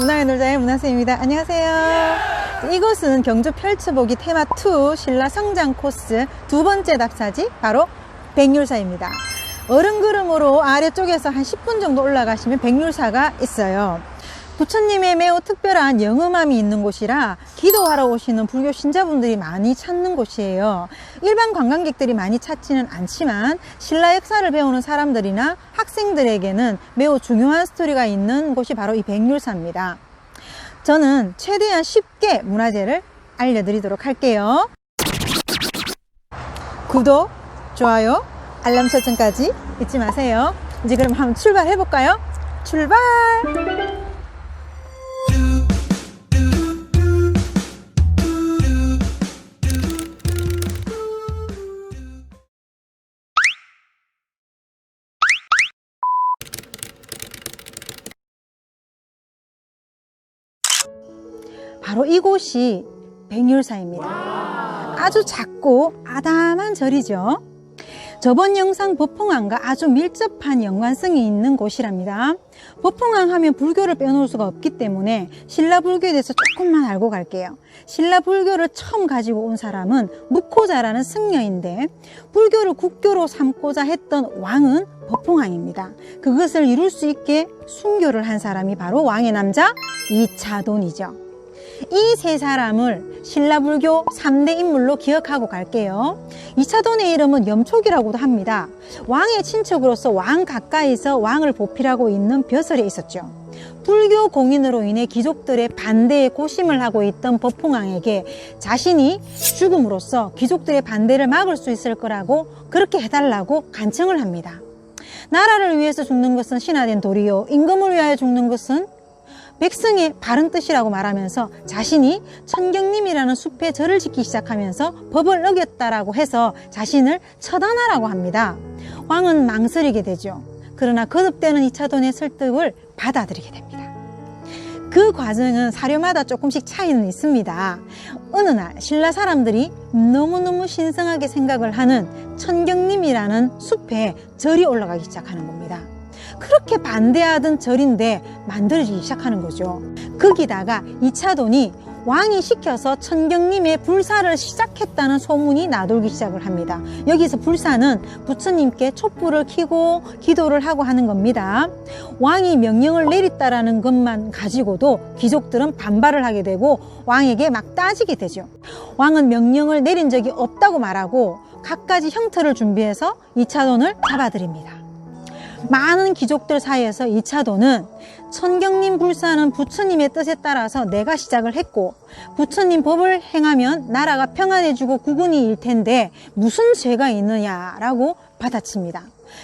문화의 놀자의 문화쌤입니다. 안녕하세요. 이곳은 경주 펼쳐보기 테마2 신라 성장 코스 두 번째 답사지 바로 백률사입니다. 어른걸음으로 아래쪽에서 한 10분 정도 올라가시면 백률사가 있어요. 부처님의 매우 특별한 영음함이 있는 곳이라 기도하러 오시는 불교 신자분들이 많이 찾는 곳이에요. 일반 관광객들이 많이 찾지는 않지만 신라 역사를 배우는 사람들이나 학생들에게는 매우 중요한 스토리가 있는 곳이 바로 이 백률사입니다. 저는 최대한 쉽게 문화재를 알려드리도록 할게요. 구독, 좋아요, 알람 설정까지 잊지 마세요. 이제 그럼 한번 출발해 볼까요? 출발! 바로 이곳이 백률사입니다. 아주 작고 아담한 절이죠. 저번 영상 법홍항과 아주 밀접한 연관성이 있는 곳이랍니다. 법홍항 하면 불교를 빼놓을 수가 없기 때문에 신라 불교에 대해서 조금만 알고 갈게요. 신라 불교를 처음 가지고 온 사람은 무코자라는 승려인데 불교를 국교로 삼고자 했던 왕은 법홍항입니다. 그것을 이룰 수 있게 순교를 한 사람이 바로 왕의 남자 이차돈이죠. 이 세 사람을 신라불교 3대 인물로 기억하고 갈게요. 이차돈의 이름은 염촉이라고도 합니다. 왕의 친척으로서 왕 가까이서 왕을 보필하고 있는 벼슬에 있었죠. 불교 공인으로 인해 귀족들의 반대에 고심을 하고 있던 법홍항에게 자신이 죽음으로써 귀족들의 반대를 막을 수 있을 거라고 그렇게 해달라고 간청을 합니다. 나라를 위해서 죽는 것은 신화된 도리요, 임금을 위하여 죽는 것은 백성의 바른 뜻이라고 말하면서 자신이 천경림이라는 숲에 절을 짓기 시작하면서 법을 어겼다라고 해서 자신을 처단하라고 합니다. 왕은 망설이게 되죠. 그러나 거듭되는 이차돈의 설득을 받아들이게 됩니다. 그 과정은 사료마다 조금씩 차이는 있습니다. 어느 날 신라 사람들이 너무너무 신성하게 생각을 하는 천경림이라는 숲에 절이 올라가기 시작하는 겁니다. 그렇게 반대하던 절인데 만들어지기 시작하는 거죠. 거기다가 이차돈이 왕이 시켜서 천경림의 불사를 시작했다는 소문이 나돌기 시작을 합니다. 여기서 불사는 부처님께 촛불을 켜고 기도를 하고 하는 겁니다. 왕이 명령을 내렸다라는 것만 가지고도 귀족들은 반발을 하게 되고 왕에게 막 따지게 되죠. 왕은 명령을 내린 적이 없다고 말하고 갖가지 형틀을 준비해서 이차돈을 잡아들입니다. 많은 귀족들 사이에서 이차돈은 천경림 불사는 부처님의 뜻에 따라서 내가 시작을 했고 부처님 법을 행하면 나라가 평안해지고 국운이 일 텐데 무슨 죄가 있느냐라고 받아칩니다.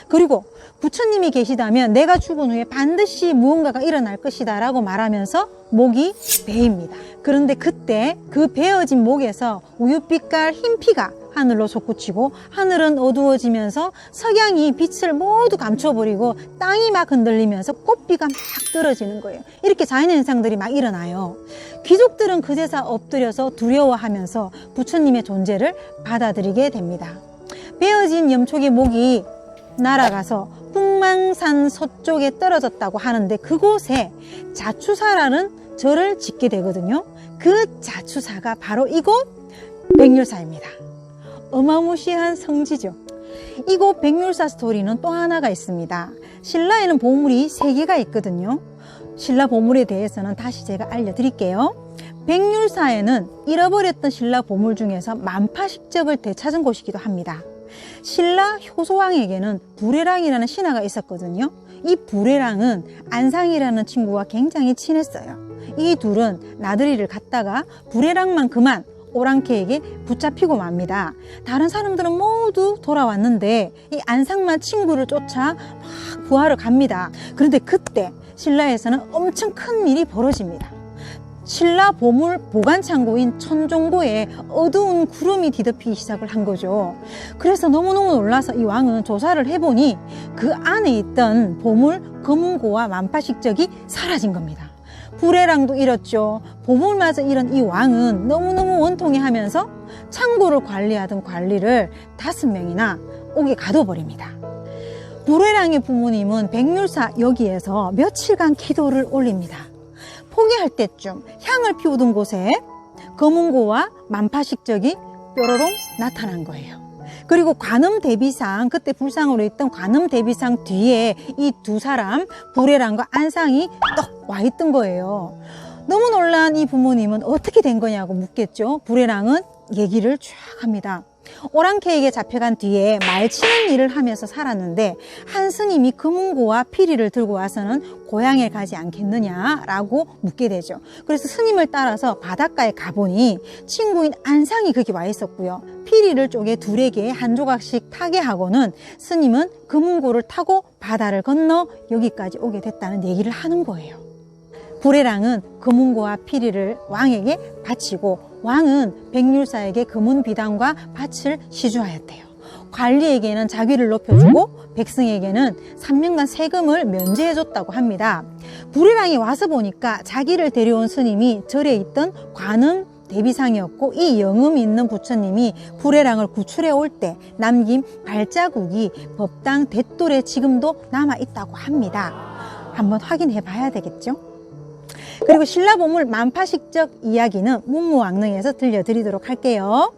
그리고 부처님이 계시다면 내가 죽은 후에 반드시 무언가가 일어날 것이다 라고 말하면서 목이 베입니다. 그런데 그때 그 베어진 목에서 우윳빛깔 흰 피가 하늘로 솟구치고 하늘은 어두워지면서 석양이 빛을 모두 감춰버리고 땅이 막 흔들리면서 꽃비가 막 떨어지는 거예요. 이렇게 자연현상들이 막 일어나요. 귀족들은 그제서 엎드려서 두려워하면서 부처님의 존재를 받아들이게 됩니다. 베어진 염촉의 목이 날아가서 북망산 서쪽에 떨어졌다고 하는데 그곳에 자추사라는 절을 짓게 되거든요. 그 자추사가 바로 이곳 백률사입니다. 어마무시한 성지죠. 이곳 백률사 스토리는 또 하나가 있습니다. 신라에는 보물이 3개가 있거든요. 신라 보물에 대해서는 다시 제가 알려드릴게요. 백률사에는 잃어버렸던 신라 보물 중에서 만파식적을 되찾은 곳이기도 합니다. 신라 효소왕에게는 부래랑이라는 신하가 있었거든요. 이 부래랑은 안상이라는 친구와 굉장히 친했어요. 이 둘은 나들이를 갔다가 부래랑만 그만 오랑캐에게 붙잡히고 맙니다. 다른 사람들은 모두 돌아왔는데 이 안상만 친구를 쫓아 막 부하러 갑니다. 그런데 그때 신라에서는 엄청 큰 일이 벌어집니다. 신라 보물 보관 창고인 천종고에 어두운 구름이 뒤덮이기 시작을 한 거죠. 그래서 너무너무 놀라서 이 왕은 조사를 해보니 그 안에 있던 보물 검은고와 만파식적이 사라진 겁니다. 부래랑도 잃었죠. 보물마저 잃은 이 왕은 너무너무 원통해하면서 창고를 관리하던 관리를 5명이나 옥에 가둬버립니다. 부래랑의 부모님은 백률사 여기에서 며칠간 기도를 올립니다. 포기할 때쯤 향을 피우던 곳에 검은고와 만파식적이 뾰로롱 나타난 거예요. 그리고 관음 대비상, 그때 불상으로 있던 관음 대비상 뒤에 이 두 사람, 불에랑과 안상이 떡 와 있던 거예요. 너무 놀란 이 부모님은 어떻게 된 거냐고 묻겠죠. 불에랑은 얘기를 쫙 합니다. 오랑캐에게 잡혀간 뒤에 말치는 일을 하면서 살았는데 한 스님이 금은고와 피리를 들고 와서는 고향에 가지 않겠느냐라고 묻게 되죠. 그래서 스님을 따라서 바닷가에 가보니 친구인 안상이 거기 와 있었고요. 피리를 쪼개 둘에게 한 조각씩 타게 하고는 스님은 금은고를 타고 바다를 건너 여기까지 오게 됐다는 얘기를 하는 거예요. 불에랑은 금은고와 피리를 왕에게 바치고 왕은 백률사에게 금은 비단과 밭을 시주하였대요. 관리에게는 자귀를 높여주고 백성에게는 3년간 세금을 면제해줬다고 합니다. 불에랑이 와서 보니까 자기를 데려온 스님이 절에 있던 관음 대비상이었고 이 영음 있는 부처님이 불에랑을 구출해 올 때 남긴 발자국이 법당 댓돌에 지금도 남아있다고 합니다. 한번 확인해 봐야 되겠죠? 그리고 신라보물 만파식적 이야기는 문무왕릉에서 들려드리도록 할게요.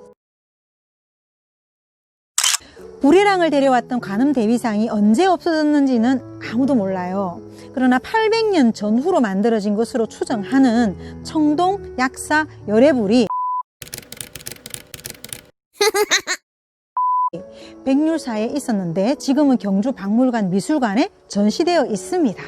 불에랑을 데려왔던 관음 대비상이 언제 없어졌는지는 아무도 몰라요. 그러나 800년 전후로 만들어진 것으로 추정하는 청동 약사 열애불이 백률사에 있었는데 지금은 경주박물관 미술관에 전시되어 있습니다.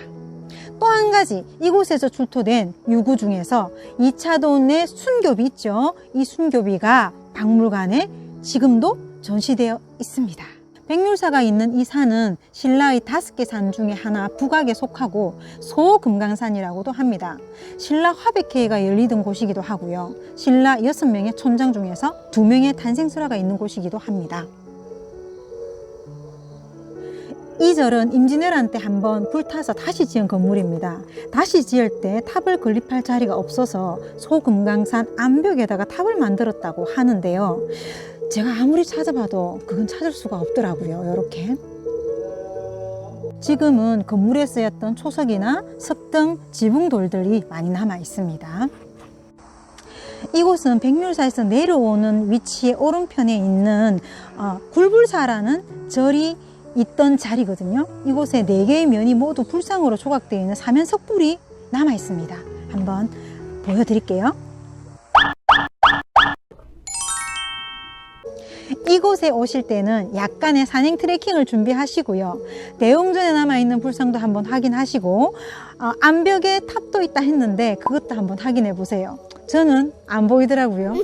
또 한 가지, 이곳에서 출토된 유구 중에서 이차돈의 순교비 있죠. 이 순교비가 박물관에 지금도 전시되어 있습니다. 백률사가 있는 이 산은 신라의 5개 산 중에 하나 북악에 속하고 소금강산이라고도 합니다. 신라 화백회가 열리던 곳이기도 하고요. 신라 6명의 촌장 중에서 2명의 탄생설화가 있는 곳이기도 합니다. 이 절은 임진왜란 때 한번 불타서 다시 지은 건물입니다. 다시 지을 때 탑을 건립할 자리가 없어서 소금강산 암벽에다가 탑을 만들었다고 하는데요. 제가 아무리 찾아봐도 그건 찾을 수가 없더라고요. 이렇게. 지금은 건물에 쓰였던 초석이나 석 등 지붕돌들이 많이 남아 있습니다. 이곳은 백률사에서 내려오는 위치의 오른편에 있는 굴불사라는 절이 있던 자리거든요. 이곳에 4개의 면이 모두 불상으로 조각되어 있는 사면석불이 남아 있습니다. 한번 보여드릴게요. 이곳에 오실 때는 약간의 산행 트레킹을 준비하시고요. 대웅전에 남아있는 불상도 한번 확인하시고 암벽에 탑도 있다 했는데 그것도 한번 확인해 보세요. 저는 안 보이더라고요.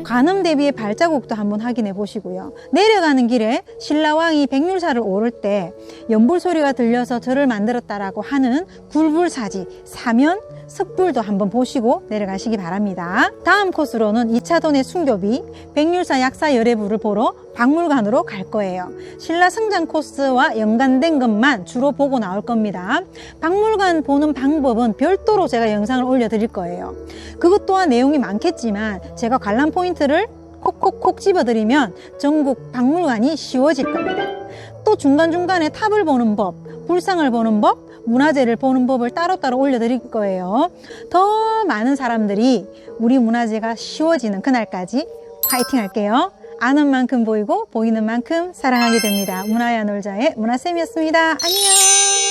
관음 대비의 발자국도 한번 확인해 보시고요. 내려가는 길에 신라왕이 백률사를 오를 때 연불 소리가 들려서 절을 만들었다라고 하는 굴불사지 사면 석불도 한번 보시고 내려가시기 바랍니다. 다음 코스로는 2차돈의 순교비, 백률사 약사 열애불을 보러 박물관으로 갈 거예요. 신라 성장 코스와 연관된 것만 주로 보고 나올 겁니다. 박물관 보는 방법은 별도로 제가 영상을 올려드릴 거예요. 그것 또한 내용이 많겠지만 제가 관람 포인트를 콕콕콕 집어드리면 전국 박물관이 쉬워질 겁니다. 또 중간중간에 탑을 보는 법, 불상을 보는 법, 문화재를 보는 법을 따로따로 올려드릴 거예요. 더 많은 사람들이 우리 문화재가 쉬워지는 그날까지 화이팅 할게요. 아는 만큼 보이고 보이는 만큼 사랑하게 됩니다. 문화야 놀자의 문화쌤이었습니다. 안녕.